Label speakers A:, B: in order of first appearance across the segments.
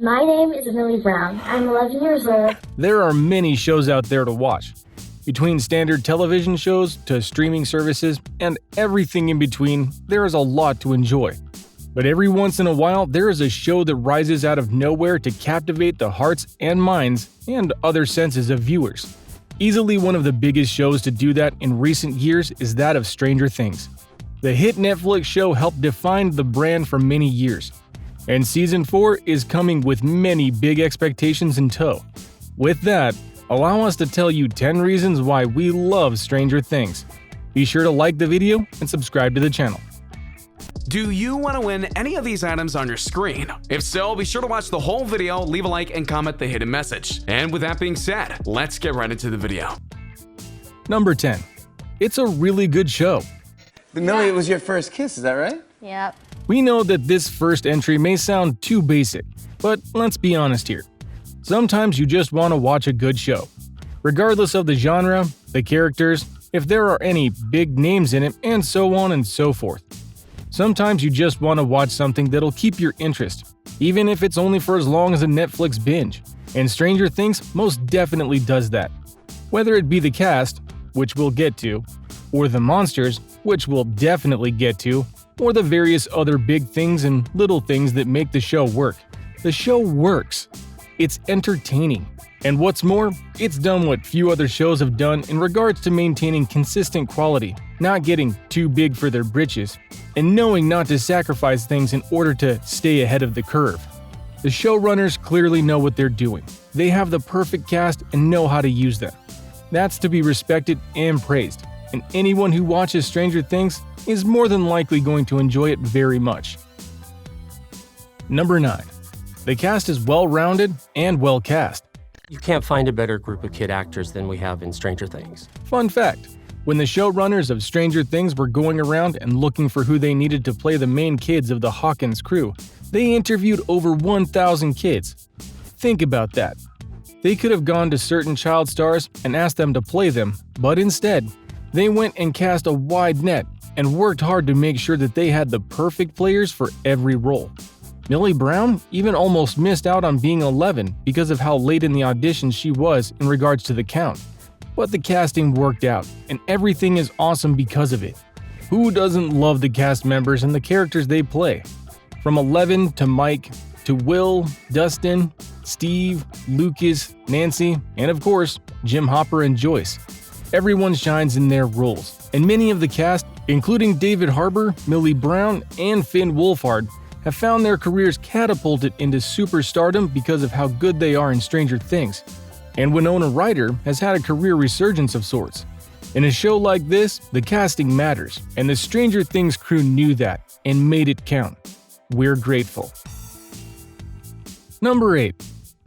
A: My name is Millie Brown. I'm 11 years old.
B: There are many shows out there to watch. Between standard television shows to streaming services and everything in between, there is a lot to enjoy. But every once in a while, there is a show that rises out of nowhere to captivate the hearts and minds and other senses of viewers. Easily one of the biggest shows to do that in recent years is that of Stranger Things. The hit Netflix show helped define the brand for many years. And Season 4 is coming with many big expectations in tow. With that, allow us to tell you 10 reasons why we love Stranger Things. Be sure to like the video and subscribe to the channel.
C: Do you want to win any of these items on your screen? If so, be sure to watch the whole video, leave a like, and comment the hidden message. And with that being said, let's get right into the video.
B: Number 10. It's a really good show.
D: Millie, it was your first kiss, is that right?
E: Yep.
B: We know that this first entry may sound too basic, but let's be honest here. Sometimes you just want to watch a good show. Regardless of the genre, the characters, if there are any big names in it, and so on and so forth. Sometimes you just want to watch something that'll keep your interest, even if it's only for as long as a Netflix binge. And Stranger Things most definitely does that. Whether it be the cast, which we'll get to, or the monsters, which we'll definitely get to, or the various other big things and little things that make the show work. The show works. It's entertaining. And what's more, it's done what few other shows have done in regards to maintaining consistent quality, not getting too big for their britches, and knowing not to sacrifice things in order to stay ahead of the curve. The showrunners clearly know what they're doing. They have the perfect cast and know how to use them. That's to be respected and praised, and anyone who watches Stranger Things is more than likely going to enjoy it very much. Number 9. The cast is well-rounded and well-cast.
F: You can't find a better group of kid actors than we have in Stranger Things.
B: Fun fact, when the showrunners of Stranger Things were going around and looking for who they needed to play the main kids of the Hawkins crew, they interviewed over 1,000 kids. Think about that. They could have gone to certain child stars and asked them to play them, but instead, they went and cast a wide net and worked hard to make sure that they had the perfect players for every role. Millie Brown even almost missed out on being 11 because of how late in the audition she was in regards to the count. But the casting worked out, and everything is awesome because of it. Who doesn't love the cast members and the characters they play? From 11 to Mike, to Will, Dustin, Steve, Lucas, Nancy, and of course, Jim Hopper and Joyce. Everyone shines in their roles, and many of the cast, including David Harbour, Millie Brown, and Finn Wolfhard, have found their careers catapulted into superstardom because of how good they are in Stranger Things. And Winona Ryder has had a career resurgence of sorts. In a show like this, the casting matters, and the Stranger Things crew knew that and made it count. We're grateful. Number 8.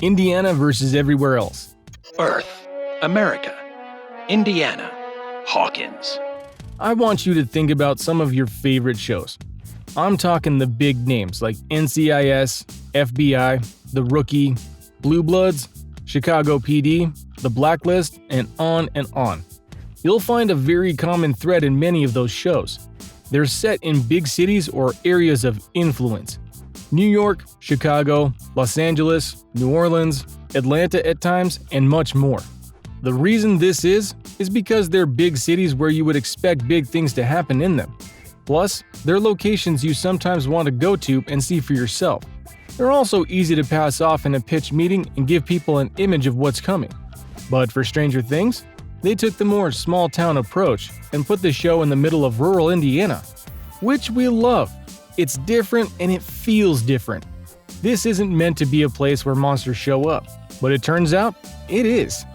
B: Indiana versus everywhere else.
G: Earth, America, Indiana, Hawkins.
B: I want you to think about some of your favorite shows. I'm talking the big names like NCIS, FBI, The Rookie, Blue Bloods, Chicago PD, The Blacklist, and on and on. You'll find a very common thread in many of those shows. They're set in big cities or areas of influence. New York, Chicago, Los Angeles, New Orleans, Atlanta at times, and much more. The reason this is because they're big cities where you would expect big things to happen in them. Plus, they're locations you sometimes want to go to and see for yourself. They're also easy to pass off in a pitch meeting and give people an image of what's coming. But for Stranger Things, they took the more small-town approach and put the show in the middle of rural Indiana, which we love. It's different and it feels different. This isn't meant to be a place where monsters show up, but it turns out it is.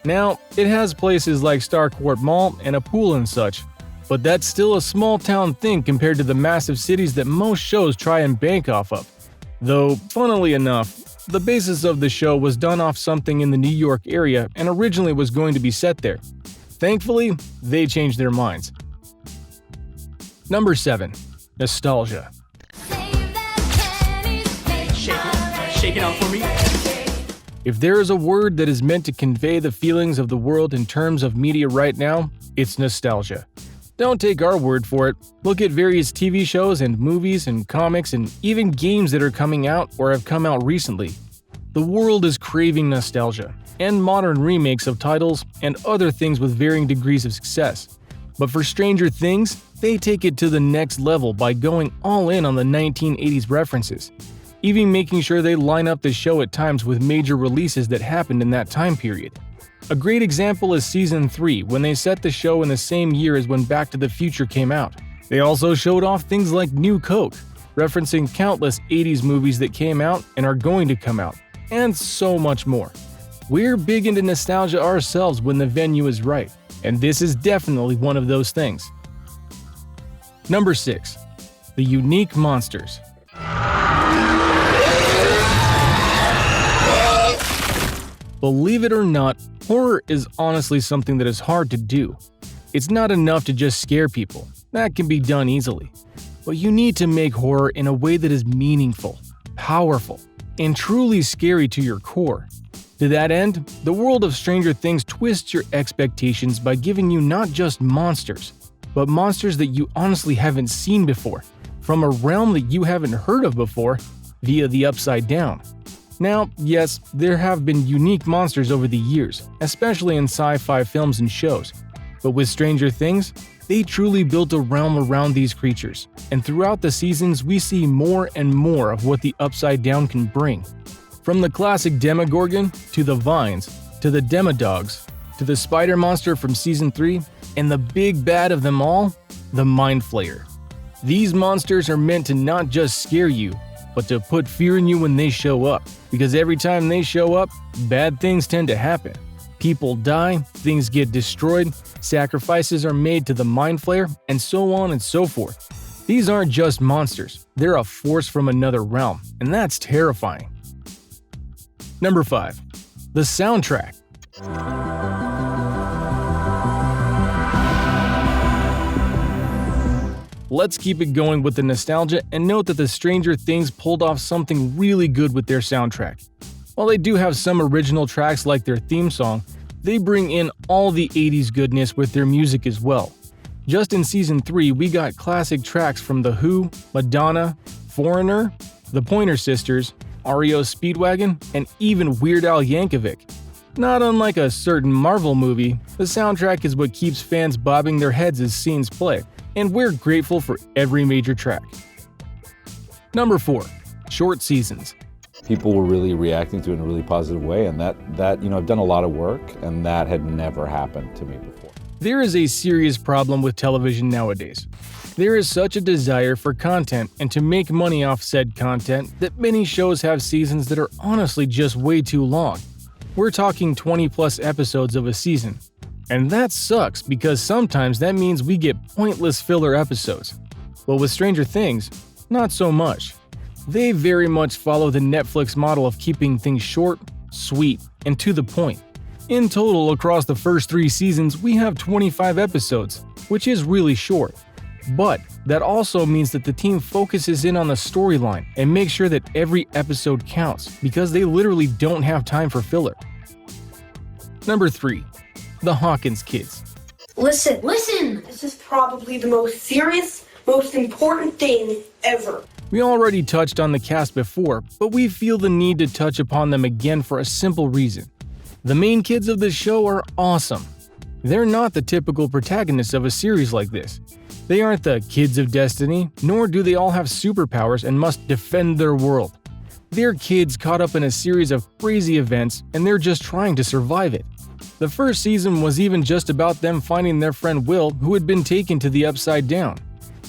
B: Now, it has places like Starcourt Mall and a pool and such, but that's still a small-town thing compared to the massive cities that most shows try and bank off of. Though, funnily enough, the basis of the show was done off something in the New York area and originally was going to be set there. Thankfully, they changed their minds. Number 7. Nostalgia.
C: Shake it out for me.
B: If there is a word that is meant to convey the feelings of the world in terms of media right now, it's nostalgia. Don't take our word for it. Look at various TV shows and movies and comics and even games that are coming out or have come out recently, The world is craving nostalgia and modern remakes of titles and other things with varying degrees of success. But for Stranger Things, they take it to the next level by going all in on the 1980s references, even making sure they line up the show at times with major releases that happened in that time period. A great example is Season 3, when they set the show in the same year as when Back to the Future came out. They also showed off things like New Coke, referencing countless 80s movies that came out and are going to come out, and so much more. We're big into nostalgia ourselves when the venue is right, and this is definitely one of those things. Number 6. The unique monsters. Believe it or not, horror is honestly something that is hard to do. It's not enough to just scare people. That can be done easily. But you need to make horror in a way that is meaningful, powerful, and truly scary to your core. To that end, the world of Stranger Things twists your expectations by giving you not just monsters, but monsters that you honestly haven't seen before, from a realm that you haven't heard of before, via the Upside Down. Now, yes, there have been unique monsters over the years, especially in sci-fi films and shows, but with Stranger Things, they truly built a realm around these creatures, and throughout the seasons we see more and more of what the Upside Down can bring. From the classic Demogorgon, to the Vines, to the Demodogs, to the Spider Monster from Season 3, and the big bad of them all, the Mind Flayer. These monsters are meant to not just scare you, but to put fear in you when they show up, because every time they show up, bad things tend to happen. People die, things get destroyed, sacrifices are made to the Mind Flayer, and so on and so forth. These aren't just monsters, they're a force from another realm, and that's terrifying. Number 5. The soundtrack. Let's keep it going with the nostalgia and note that the Stranger Things pulled off something really good with their soundtrack. While they do have some original tracks like their theme song, they bring in all the 80s goodness with their music as well. Just in Season 3, we got classic tracks from The Who, Madonna, Foreigner, The Pointer Sisters, REO Speedwagon, and even Weird Al Yankovic. Not unlike a certain Marvel movie, the soundtrack is what keeps fans bobbing their heads as scenes play, and we're grateful for every major track. Number 4. Short seasons.
E: People were really reacting to it in a really positive way, and that I've done a lot of work, and that had never happened to me before.
B: There is a serious problem with television nowadays. There is such a desire for content and to make money off said content that many shows have seasons that are honestly just way too long. We're talking 20 plus episodes of a season. And that sucks because sometimes that means we get pointless filler episodes. But with Stranger Things, not so much. They very much follow the Netflix model of keeping things short, sweet, and to the point. In total, across the first 3 seasons, we have 25 episodes, which is really short. But that also means that the team focuses in on the storyline and makes sure that every episode counts because they literally don't have time for filler. Number 3. The Hawkins Kids.
H: Listen! This is probably the most serious, most important thing ever.
B: We already touched on the cast before, but we feel the need to touch upon them again for a simple reason. The main kids of this show are awesome. They're not the typical protagonists of a series like this. They aren't the kids of destiny, nor do they all have superpowers and must defend their world. They're kids caught up in a series of crazy events, and they're just trying to survive it. The first season was even just about them finding their friend Will, who had been taken to the Upside Down.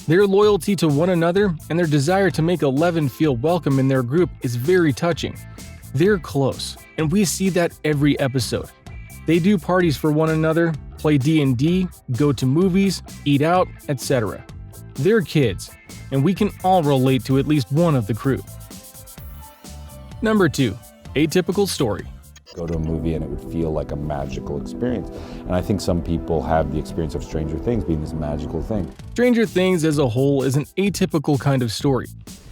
B: Their loyalty to one another and their desire to make Eleven feel welcome in their group is very touching. They're close, and we see that every episode. They do parties for one another, play D&D, go to movies, eat out, etc. They're kids, and we can all relate to at least one of the crew. Number 2. Atypical story.
E: Go to a movie and it would feel like a magical experience. And I think some people have the experience of Stranger Things being this magical thing.
B: Stranger Things as a whole is an atypical kind of story.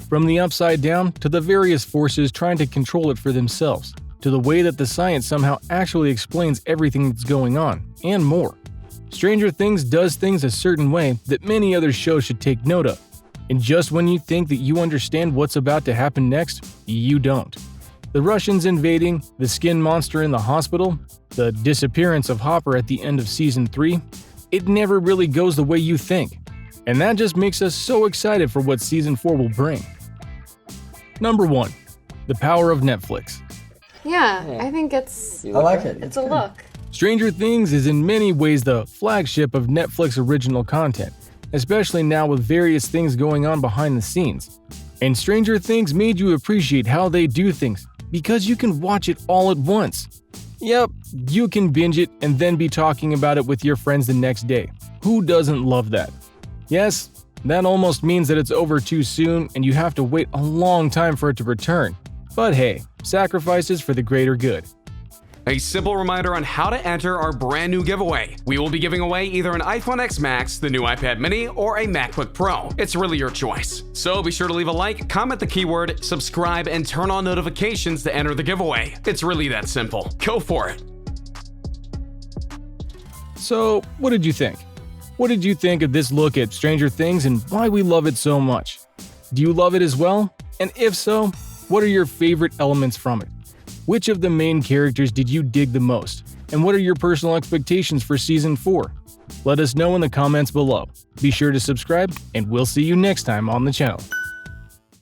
B: From the Upside Down to the various forces trying to control it for themselves, to the way that the science somehow actually explains everything that's going on, and more. Stranger Things does things a certain way that many other shows should take note of. And just when you think that you understand what's about to happen next, you don't. The Russians invading, the skin monster in the hospital, the disappearance of Hopper at the end of Season 3, it never really goes the way you think. And that just makes us so excited for what Season 4 will bring. Number 1. The power of Netflix.
I: Yeah, I think it's
D: I like it.
I: it's a look.
B: Stranger Things is in many ways the flagship of Netflix original content, especially now with various things going on behind the scenes. And Stranger Things made you appreciate how they do things, because you can watch it all at once. Yep, you can binge it and then be talking about it with your friends the next day. Who doesn't love that? Yes, that almost means that it's over too soon and you have to wait a long time for it to return. But hey, sacrifices for the greater good.
C: A simple reminder on how to enter our brand new giveaway. We will be giving away either an iPhone X Max, the new iPad mini, or a MacBook Pro. It's really your choice. So be sure to leave a like, comment the keyword, subscribe, and turn on notifications to enter the giveaway. It's really that simple. Go for it.
B: So, what did you think? What did you think of this look at Stranger Things and why we love it so much? Do you love it as well? And if so, what are your favorite elements from it? Which of the main characters did you dig the most? And what are your personal expectations for Season 4? Let us know in the comments below. Be sure to subscribe, and we'll see you next time on the channel.